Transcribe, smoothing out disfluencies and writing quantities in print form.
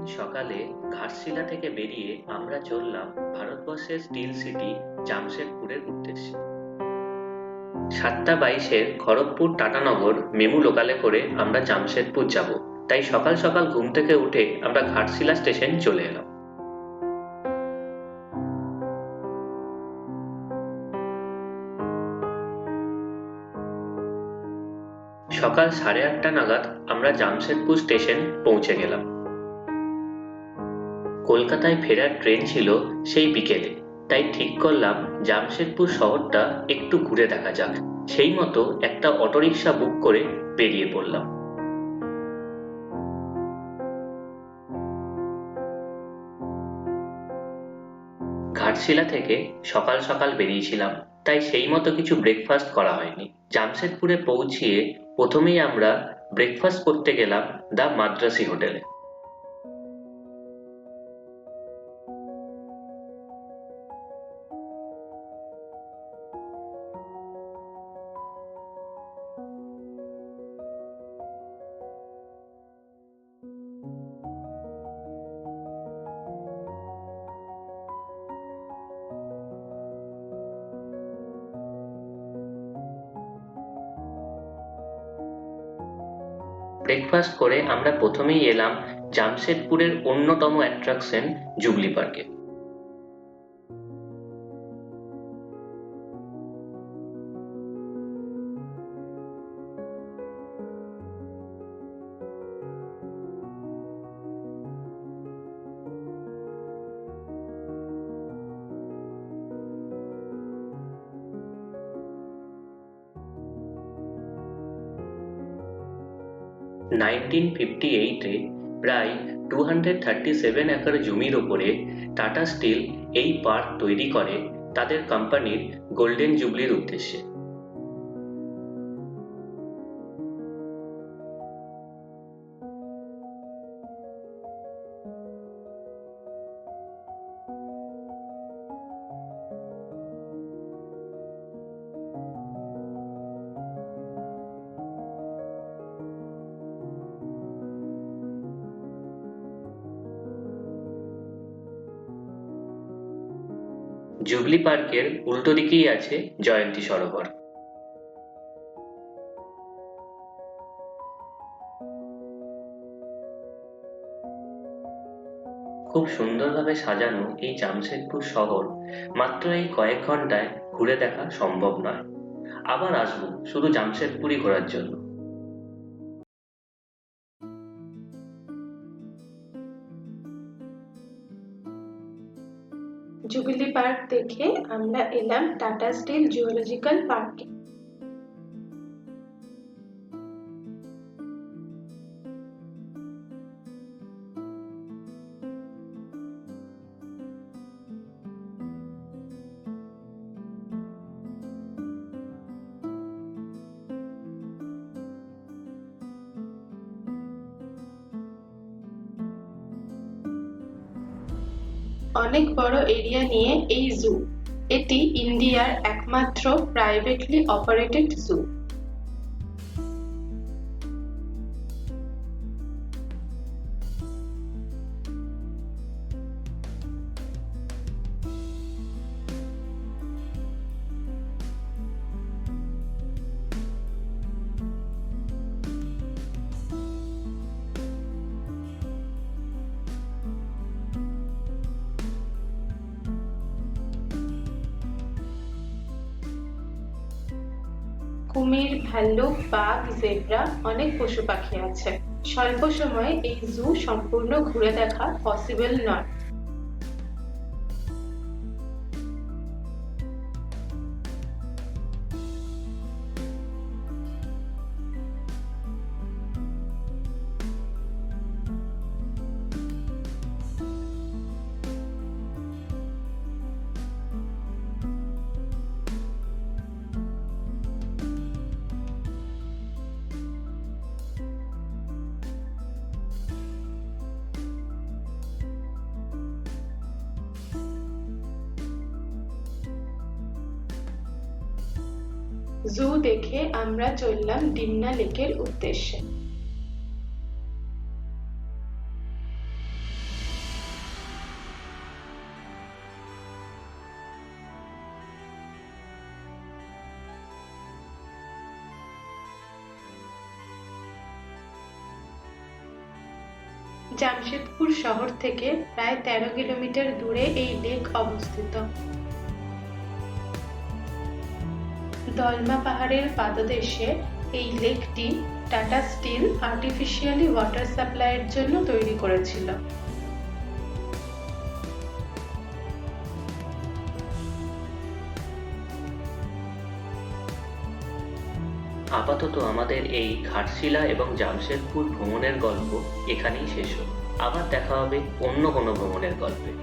দিন সকালে ঘাটশিলা থেকে বেরিয়ে আমরা চললাম ভারতবর্ষের স্টিল সিটি জামশেদপুরের উদ্দেশ্যে। 7:22-এর খড়গপুর টাটানগর মেমু লোকালে করে আমরা জামশেদপুর যাব, তাই সকাল সকাল ঘুম থেকে উঠে আমরা ঘাটশিলা স্টেশন চলে এলাম। সকাল 8:30 নাগাদ আমরা জামশেদপুর স্টেশন পৌঁছে গেলাম। কলকাতায় ফেরার ট্রেন ছিল সেই বিকেলে, তাই ঠিক করলাম জামশেদপুর শহরটা একটু ঘুরে দেখা যাক। সেই মতো একটা অটোরিকশা বুক করে বেরিয়ে পড়লাম। ঘাটশিলা থেকে সকাল সকাল বেরিয়েছিলাম, তাই সেই মতো কিছু ব্রেকফাস্ট করা হয়নি। জামশেদপুরে পৌঁছিয়ে প্রথমেই আমরা ব্রেকফাস্ট করতে গেলাম দ্য মাদ্রাসি হোটেলে। ব্রেকফাস্ট করে আমরা প্রথমেই এলাম জামশেদপুরের অন্যতম অ্যাট্রাকশন জুবলি পার্কে। নাইনটিন 1958-এ প্রায় 237 একর জমির ওপরে টাটা স্টিল এই পার্ক তৈরি করে তাদের কোম্পানির গোল্ডেন জুবলির উদ্দেশ্যে। জুবলি পার্কের উল্টো দিকেই আছে জয়ন্তী সরোবর। খুব সুন্দরভাবে সাজানো এই জামশেদপুর শহর মাত্র এই কয়েক ঘন্টায় ঘুরে দেখা সম্ভব নয়। আবার আসবো শুধু জামশেদপুরই ঘোরার জন্য। জুবিলি পার্ক দেখে আমরা এলাম টাটা স্টিল জুওলজিক্যাল পার্কে। অনেক বড় এরিয়া নিয়ে এই জু। এটি ইন্ডিয়ার একমাত্র প্রাইভেটলি অপারেটেড জু। কুমির, ভাল্লুক, বাঘ, জেব্রা অনেক পশু পাখি আছে। স্বল্প সময়ে এই জু সম্পূর্ণ ঘুরে দেখা পসিবল নয়। জু দেখে আমরা চললাম ডিমনা লেকের উদ্দেশ্যে। জামশেদপুর শহর থেকে প্রায় 13 কিলোমিটার দূরে এই লেক অবস্থিত। দলমা পাহাড়ের পাদদেশে এই লেকটি টাটা স্টিল আর্টিফিশিয়ালি ওয়াটার সাপ্লাইয়ের জন্য তৈরি করেছিল। আপাতত আমাদের এই ঘাটশিলা এবং জামশেদপুর ভ্রমণের গল্প এখানেই শেষ হলো। আবার দেখা হবে অন্য কোনো ভ্রমণের গল্পে।